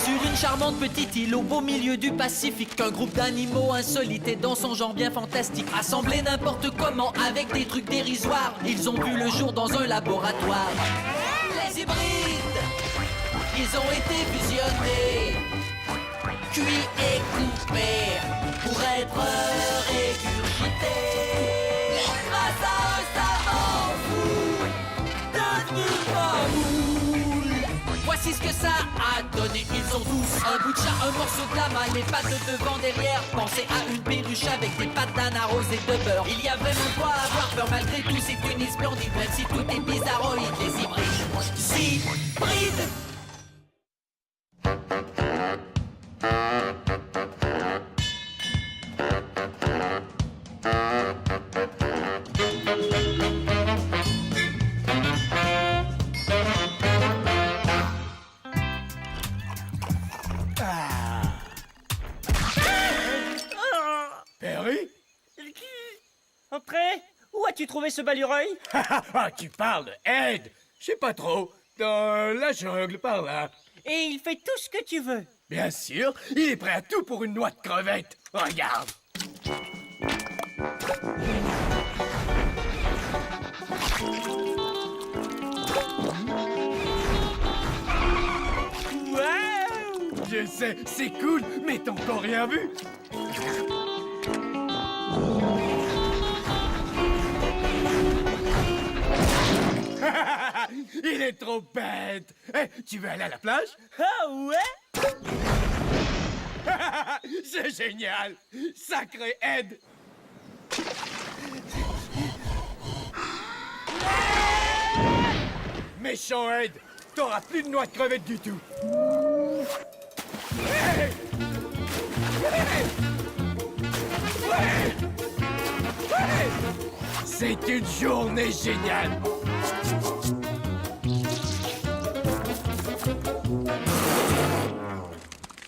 Sur une charmante petite île au beau milieu du Pacifique, un groupe d'animaux insolites et dans son genre bien fantastique, assemblés n'importe comment avec des trucs dérisoires, ils ont vu le jour dans un laboratoire. Les hybrides, ils ont été fusionnés, cuits et coupés pour être régurgités. Grâce à un savant fou devenu moule. Voici ce que ça a donné. Ils ont tous un bout de chat, un morceau de lama, les pattes de devant, derrière. Pensez à une perruche avec des pattes d'âne arrosées de beurre. Il y a vraiment quoi avoir peur. Malgré tout, c'est une splendide, même si tout est bizarroïde. Les hybrides. Hybrides. Perry? Entrez! Où as-tu trouvé ce balureuil? Ah, tu parles de Ed? Je sais pas trop. Dans la jungle, par là. Et il fait tout ce que tu veux. Bien sûr, il est prêt à tout pour une noix de crevette. Regarde. Waouh! Je sais, c'est cool, mais t'as encore rien vu. Il est trop bête. Eh, tu veux aller à la plage? Ah ouais? C'est génial. Sacré Ed. Méchant Ed, t'auras plus de noix de crevettes du tout. Hey! Hey! Ouais! Ouais! C'est une journée géniale.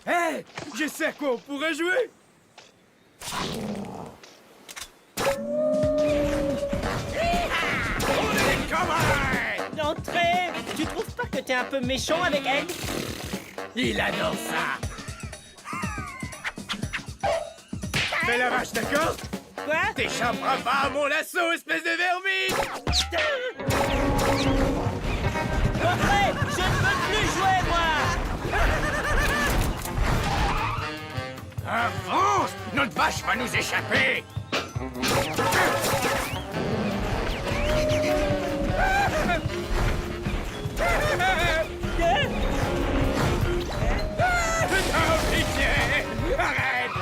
Hey! Je sais à quoi on pourrait jouer. Entrez! Tu trouves pas que t'es un peu méchant avec Ed? Il adore ça. Fais la vache, d'accord? Quoi? T'échapperas pas à mon lasso, espèce de vermine! Entrez! Je ne veux plus jouer, moi! Avance! Notre vache va nous échapper! Non, pitié! Arrête!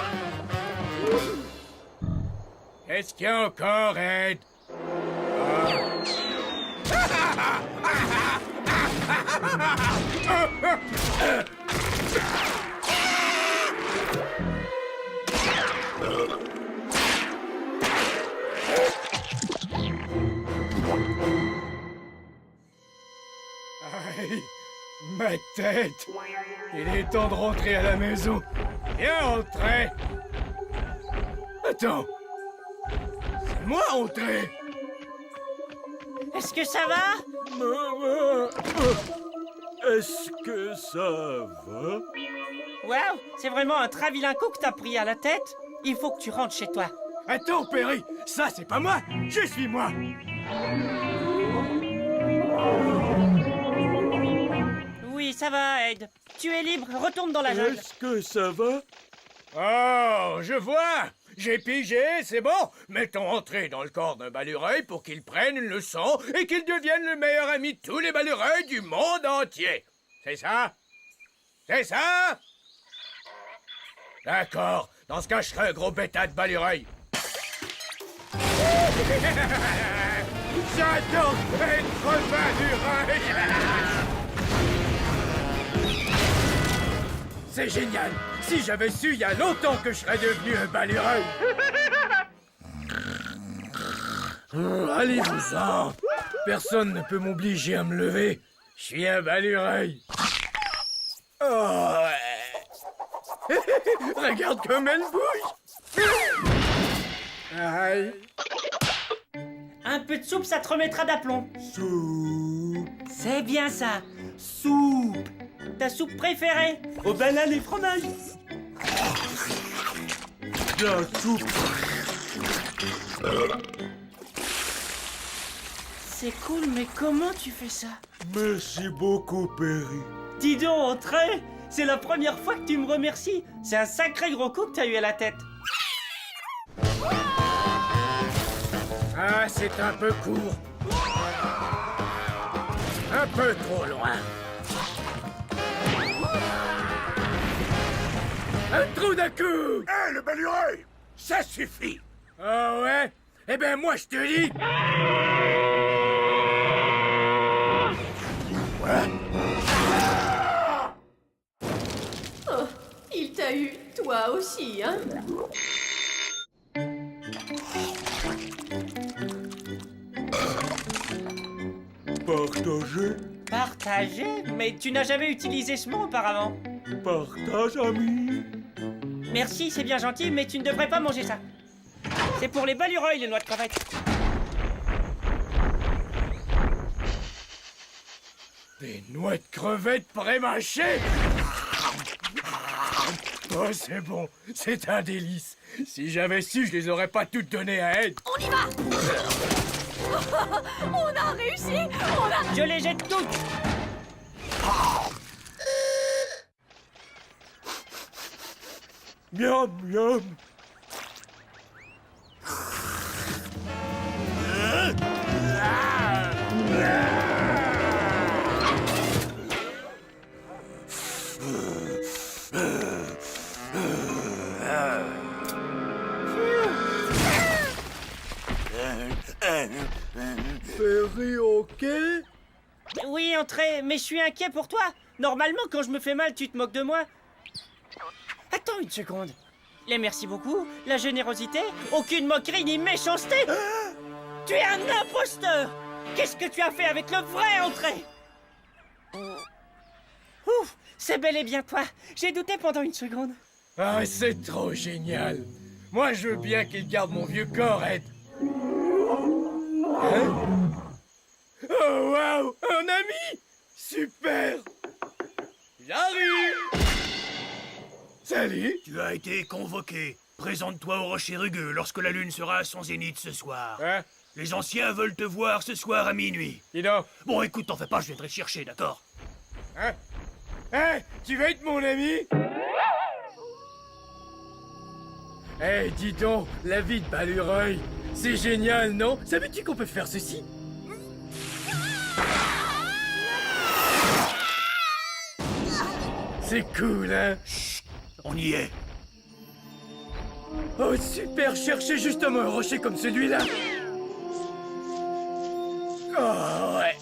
Qu'est-ce qu'il y a encore, Ed? Aïe, ma tête! Il est temps de rentrer à la maison. Viens entrer. Attends. C'est moi entrer. Est-ce que ça va? Est-ce que ça va? Waouh! C'est vraiment un très vilain coup que t'as pris à la tête. Il faut que tu rentres chez toi. Attends, Perry, ça c'est pas moi, je suis moi. Oui, ça va, Ed. Tu es libre, retourne dans la jungle. Est-ce que ça va? Oh, je vois. J'ai pigé, c'est bon. Mettons entrer dans le corps d'un balureuil pour qu'il prenne une leçon et qu'il devienne le meilleur ami de tous les balureuils du monde entier. C'est ça? C'est ça? D'accord. Dans ce cas, je serai un gros bêta de balureuil. J'adore être balureuil. C'est génial. Si j'avais su il y a longtemps que je serais devenu un balureuil. Allez-vous-en. Personne ne peut m'obliger à me lever. Je suis un balureuil. Oh, ouais. Regarde comme elle bouge. Aïe. Un peu de soupe, ça te remettra d'aplomb. Soupe. C'est bien ça. Soupe. Ta soupe préférée, aux bananes et fromage. La soupe. C'est cool, mais comment tu fais ça? Merci beaucoup, Perry. Dis donc, Entrée, c'est la première fois que tu me remercies. C'est un sacré gros coup que t'as eu à la tête. Ah, c'est un peu court. Un peu trop loin. Un trou d'un coup. Hé, le balureuil! Ça suffit! Ah ouais? Eh ben moi je te dis. Oh, il t'a eu, toi aussi, hein? Partagez, Partager? Mais tu n'as jamais utilisé ce mot auparavant. partage, ami. Merci, c'est bien gentil, mais tu ne devrais pas manger ça. C'est pour les balureuils, les noix de crevettes. Des noix de crevettes pré-mâchées. Oh, c'est bon, c'est un délice. Si j'avais su, je les aurais pas toutes données à Ed. On y va! On a réussi! On a... Je les jette toutes. Miam, miam. Perry, ok? Oui, Entrée, mais je suis inquiet pour toi. Normalement, quand je me fais mal, tu te moques de moi. Attends une seconde. Les merci beaucoup, la générosité, aucune moquerie ni méchanceté. Tu es un imposteur. Qu'est-ce que tu as fait avec le vrai Entrée? Ouf, c'est bel et bien toi. J'ai douté pendant une seconde. Ah, c'est trop génial. Moi, je veux bien qu'il garde mon vieux corps, Ed. Hein? Oh, waouh! Un ami! Super! J'arrive! Salut! Tu as été convoqué. Présente-toi au Rocher Rugueux lorsque la lune sera à son zénith ce soir. Hein? Les anciens veulent te voir ce soir à minuit. Dis donc! Bon, écoute, t'en fais pas, je viendrai te chercher, d'accord? Hein? Hein? Tu veux être mon ami? Eh, dis donc, la vie de Balureuil, c'est génial, non? Savais-tu qu'on peut faire ceci? C'est cool, hein? On y est. Oh, super! Cherchez justement un rocher comme celui-là! Oh, ouais!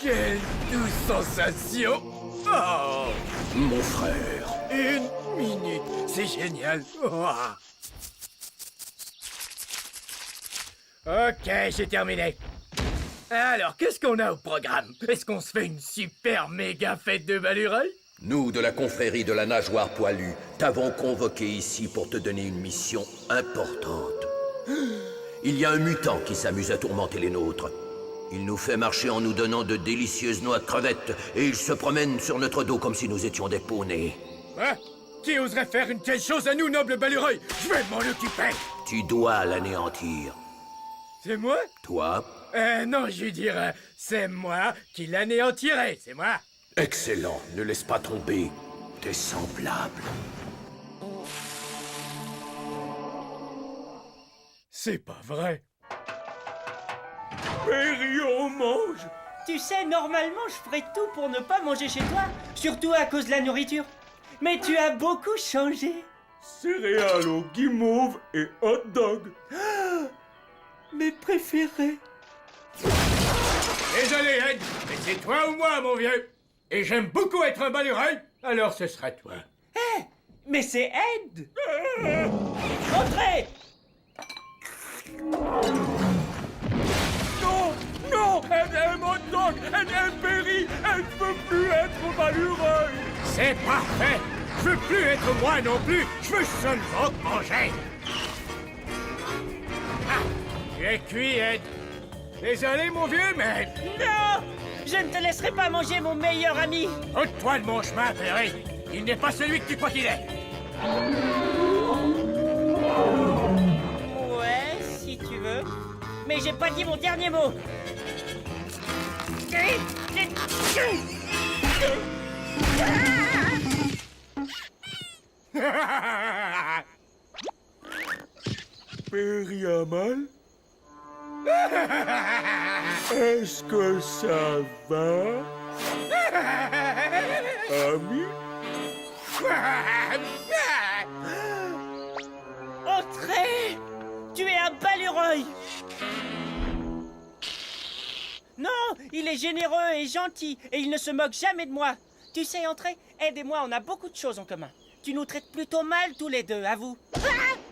Quelle douce sensation! Oh! Mon frère! Une minute! C'est génial! Oh. Ok, j'ai terminé. Alors, qu'est-ce qu'on a au programme? Est-ce qu'on se fait une super méga fête de Balureuil? Nous, de la confrérie de la nageoire poilue, t'avons convoqué ici pour te donner une mission importante. Il y a un mutant qui s'amuse à tourmenter les nôtres. Il nous fait marcher en nous donnant de délicieuses noix de crevettes, et il se promène sur notre dos comme si nous étions des poneys. Hein? Qui oserait faire une telle chose à nous, noble Balureuil? Je vais m'en occuper! Tu dois l'anéantir. C'est moi? Toi? Non, je veux dire, c'est moi qui l'anéantirai, c'est moi. Excellent, ne laisse pas tomber tes semblables. C'est pas vrai. Perry, on mange. Tu sais, normalement, je ferais tout pour ne pas manger chez toi, surtout à cause de la nourriture. Mais tu as beaucoup changé. Céréales au guimauve et hot dog. Mes préférés. Désolé, Ed, mais c'est toi ou moi, mon vieux. Et j'aime beaucoup être un Balureuil, alors ce sera toi. Mais c'est Ed. Entrez. Non, non, elle aime hot dog, elle aime Perry, elle ne peut plus être Balureuil. C'est parfait. Je veux plus être moi non plus. Je veux seulement manger. Ah, tu es cuit, Ed. Désolé, mon vieux, mais... Non. Je ne te laisserai pas manger mon meilleur ami. Ôte-toi de mon chemin, Perry. Il n'est pas celui que tu crois qu'il est. Ouais, si tu veux. Mais j'ai pas dit mon dernier mot. Perry a mal? Est-ce que ça va? Ami? Entrez! Tu es un balureuil! Non, il est généreux et gentil, et il ne se moque jamais de moi. Tu sais, Entrez, aide-moi, on a beaucoup de choses en commun. Tu nous traites plutôt mal tous les deux, avoue.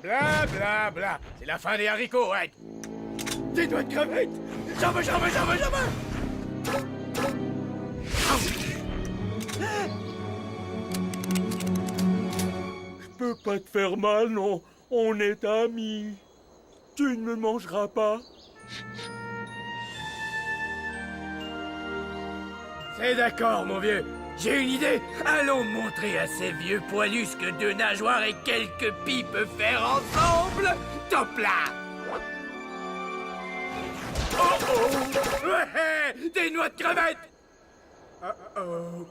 Bla bla bla. C'est la fin des haricots, ouais. Des doigts de crevette. J'en veux. Je peux pas te faire mal, non. On est amis. Tu ne me mangeras pas. C'est d'accord, mon vieux. J'ai une idée. Allons montrer à ces vieux poilus ce que 2 nageoires et quelques pies peuvent faire ensemble. Top là. Oh. Ouais, des noix de crevettes. Oh.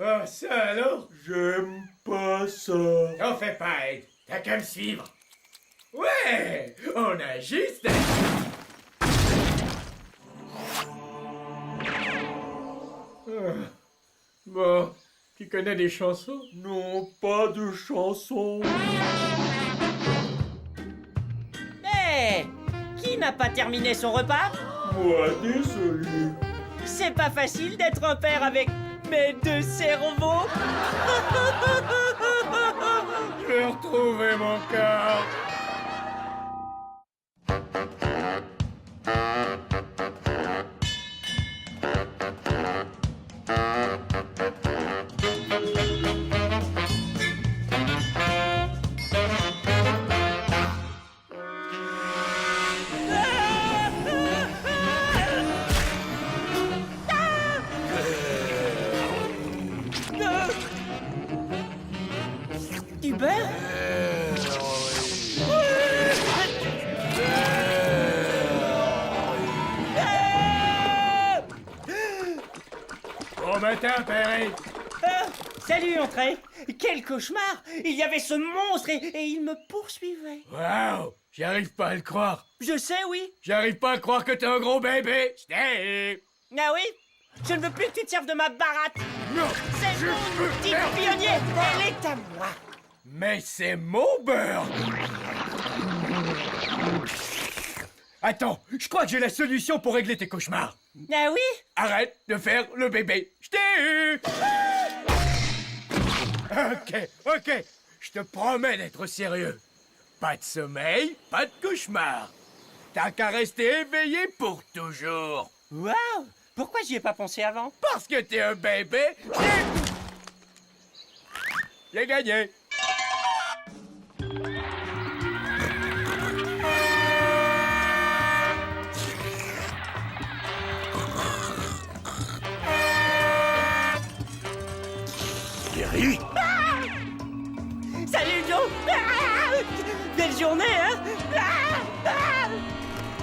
Oh, ça alors? J'aime pas ça. T'en fais pas, Ed. T'as qu'à me suivre. Ouais, on a juste... Bon, tu connais des chansons? Non, pas de chanson. Hé! Qui n'a pas terminé son repas? Moi, désolé. C'est pas facile d'être un père avec mes 2 cerveaux. Je vais retrouver mon corps. Du beurre? Bon matin, Perry. Salut, Entrez. Quel cauchemar! Il y avait ce monstre et il me poursuivait. Waouh, j'arrive pas à le croire. Je sais, oui. J'arrive pas à croire que t'es un gros bébé. Stay. Ah oui? Je ne veux plus que tu te serves de ma baratte. Non, C'est je mon veux outil faire de pionnier. Elle est à moi. Mais c'est mon beurre. Attends, je crois que j'ai la solution pour régler tes cauchemars. Ah oui? Arrête de faire le bébé. Je t'ai eu. Ok. Je te promets d'être sérieux. Pas de sommeil, pas de cauchemar. T'as qu'à rester éveillé pour toujours. Waouh! Pourquoi j'y ai pas pensé avant? Parce que t'es un bébé. J'ai gagné. Perry? Salut, Joe! Belle journée, hein?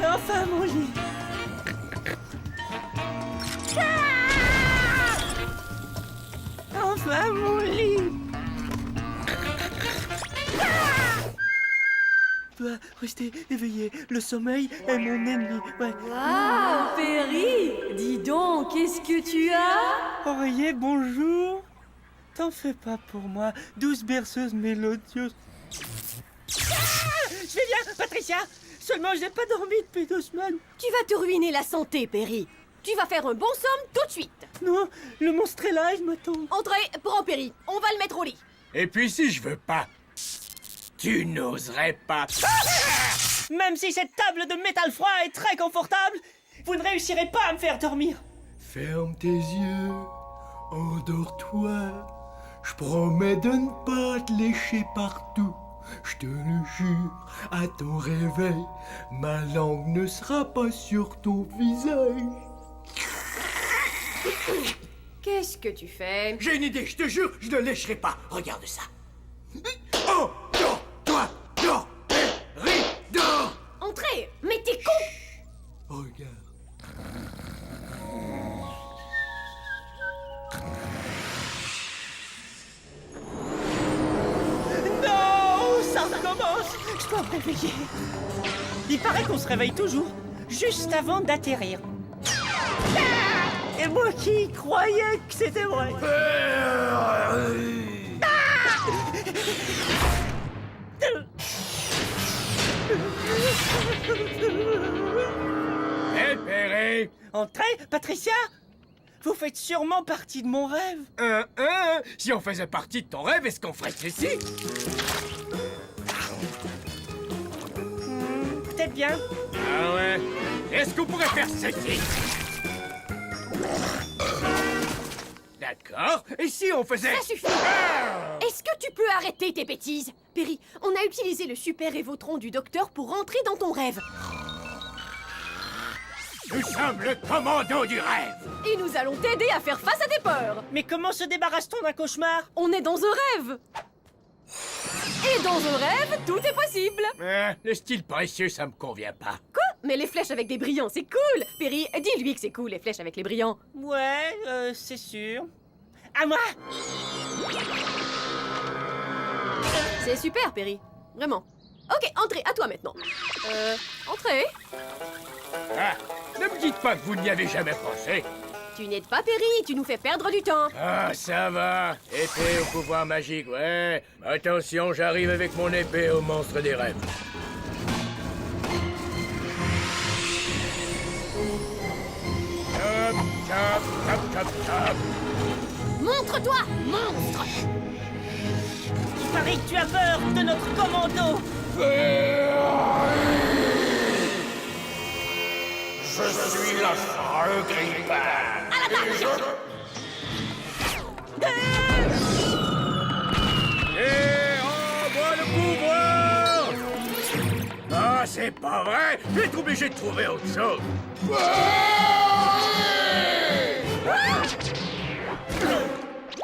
Enfin, mon lit. Enfin, mon lit. Dois rester éveillé. Le sommeil est mon ennemi. Ouais. Waouh, Perry! Dis donc, qu'est-ce que tu as? Oreiller, bonjour. T'en fais pas pour moi. Douce berceuse mélodieuse. Je vais bien, Patricia. Seulement, je n'ai pas dormi depuis 2 semaines. Tu vas te ruiner la santé, Perry. Tu vas faire un bon somme tout de suite. Non, le monstre est là, il m'attend. Entrez, prends Perry. On va le mettre au lit. Et puis si je veux pas, tu n'oserais pas. Même si cette table de métal froid est très confortable, vous ne réussirez pas à me faire dormir. Ferme tes yeux, endors-toi. Je promets de ne pas te lécher partout. Je te le jure, à ton réveil, ma langue ne sera pas sur ton visage. Qu'est-ce que tu fais? J'ai une idée, je te jure, je ne lécherai pas. Regarde ça. Oh, dors, toi, dors, dors. Entrez! Mais t'es con! Regarde. Non, ça recommence. Je dois me réveiller. Il paraît qu'on se réveille toujours, juste avant d'atterrir. Ah, et moi qui croyais que c'était vrai. Hé, Perry. Entrez, Patricia. Vous faites sûrement partie de mon rêve. Si on faisait partie de ton rêve, est-ce qu'on ferait ceci? Peut-être bien. Ah ouais. Est-ce qu'on pourrait faire ceci? D'accord. Et si on faisait... Ça suffit! Est-ce que tu peux arrêter tes bêtises? Perry, on a utilisé le super évotron du docteur pour rentrer dans ton rêve. Nous sommes le commando du rêve. Et nous allons t'aider à faire face à tes peurs. Mais comment se débarrasse-t-on d'un cauchemar? On est dans un rêve. Et dans un rêve, tout est possible. Le style précieux, ça me convient pas. Quoi? Mais les flèches avec des brillants, c'est cool. Perry, dis-lui que c'est cool, les flèches avec les brillants. Ouais, c'est sûr. À moi! C'est super, Perry. Vraiment. Ok, entrez, à toi maintenant. Entrez. Ah, ne me dites pas que vous n'y avez jamais pensé. Tu n'aides pas Perry, tu nous fais perdre du temps. Ah, ça va. Épée au pouvoir magique, ouais. Attention, j'arrive avec mon épée au monstre des rêves. Chop, chop, chop, chop, chop. Montre-toi, monstre. Il paraît que tu as peur de notre commando. Je suis l'affreux grippin. À l'attaque. Et envoie le pouvoir. Ah, c'est pas vrai. Je vais être obligé de trouver autre chose.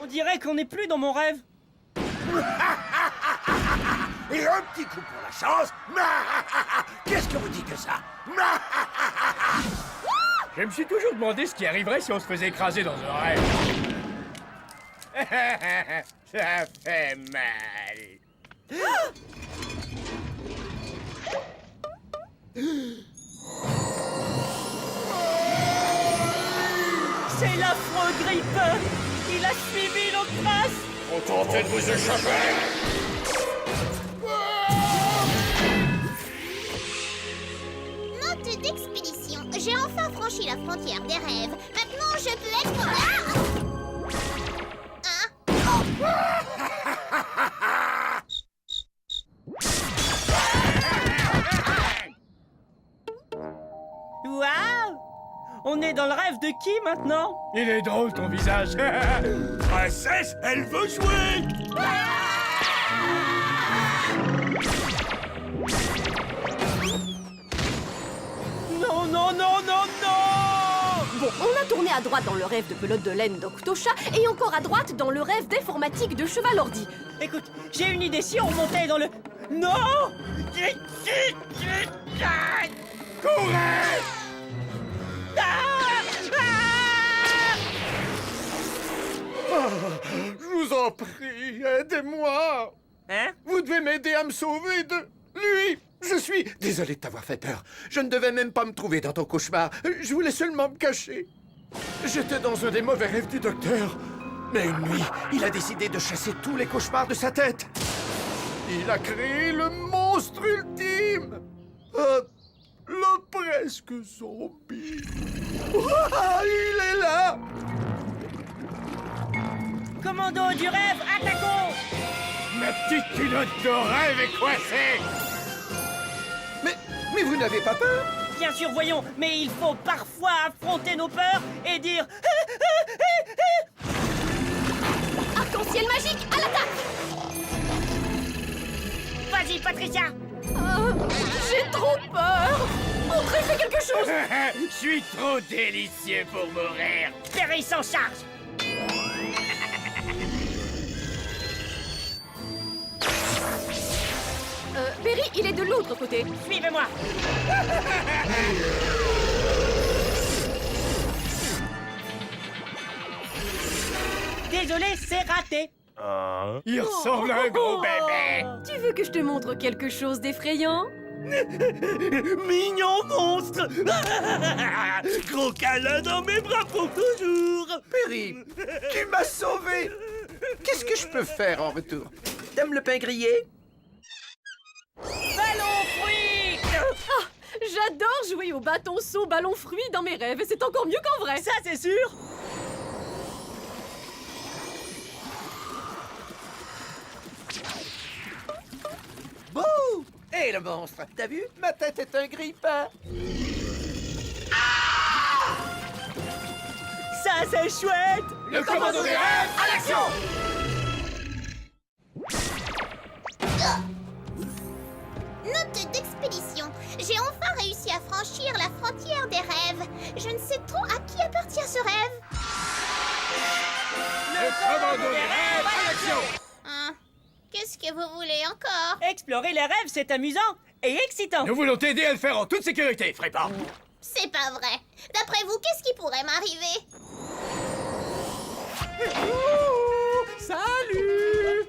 On dirait qu'on n'est plus dans mon rêve. Et un petit coup pour la chance. Qu'est-ce que vous dites de ça? Je me suis toujours demandé ce qui arriverait si on se faisait écraser dans un rêve. Ça fait mal. C'est l'affreux grippeur. Il a suivi nos traces. On tentait de vous échapper. Note d'expédition. J'ai enfin franchi la frontière des rêves. Maintenant, je peux être... Ah! Hein? Oh! Waouh! On est dans le rêve de qui maintenant? Il est drôle ton visage. Princesse, elle veut jouer. Non, non, non, non, non! Bon, on a tourné à droite dans le rêve de pelote de laine d'Octosha et encore à droite dans le rêve d'informatique de Cheval Ordi. Écoute, j'ai une idée, si on remontait dans le... Non! Courez! Je vous en prie, aidez-moi. Hein? Vous devez m'aider à me sauver de lui. Je suis désolé de t'avoir fait peur. Je ne devais même pas me trouver dans ton cauchemar. Je voulais seulement me cacher. J'étais dans un des mauvais rêves du docteur. Mais une nuit, il a décidé de chasser tous les cauchemars de sa tête. Il a créé le monstre ultime. Le presque zombie. Ah, il est là. Commando du rêve, attaquons! Ma petite culotte de rêve est coincée. Mais vous n'avez pas peur? Bien sûr, voyons, mais il faut parfois affronter nos peurs et dire... arc-en-ciel magique, à l'attaque! Vas-y, Patricia. Ah, j'ai trop peur! André, fais quelque chose! Je suis trop délicieux pour mourir. Perry s'en charge. Perry, il est de l'autre côté. Suivez-moi. Désolé, c'est raté. Il ressemble à un gros bébé. Tu veux que je te montre quelque chose d'effrayant? Mignon monstre. Gros câlin dans mes bras pour toujours. Perry, tu m'as sauvé. Qu'est-ce que je peux faire en retour? T'aimes le pain grillé? Ballon fruit. Ah, j'adore jouer au bâton saut ballon fruit dans mes rêves et c'est encore mieux qu'en vrai. Ça, c'est sûr. Bouh! Hé, le monstre, t'as vu? Ma tête est un grille-pain. Ça, c'est chouette. Le commando des rêves, à l'action! Note d'expédition. J'ai enfin réussi à franchir la frontière des rêves. Je ne sais trop à qui appartient ce rêve. Le commando des rêves, à l'action! Hein? Qu'est-ce que vous voulez encore? Explorer les rêves, c'est amusant et excitant. Nous voulons t'aider à le faire en toute sécurité, Frépa. C'est pas vrai. D'après vous, qu'est-ce qui pourrait m'arriver? Salut!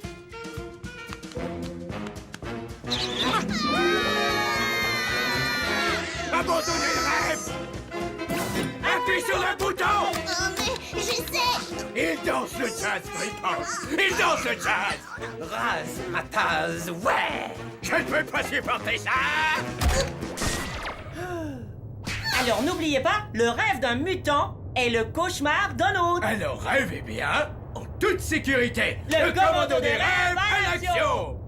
Abandonnez le rêve! Appuie sur le bouton! Oh, mais j'essaie. Il danse le jazz, Frépa! Il danse le jazz! Razzmatazz, ouais! Je ne peux pas supporter ça! Alors n'oubliez pas, le rêve d'un mutant est le cauchemar d'un autre. Alors rêvez bien, en toute sécurité! Le commando des rêves, à l'action!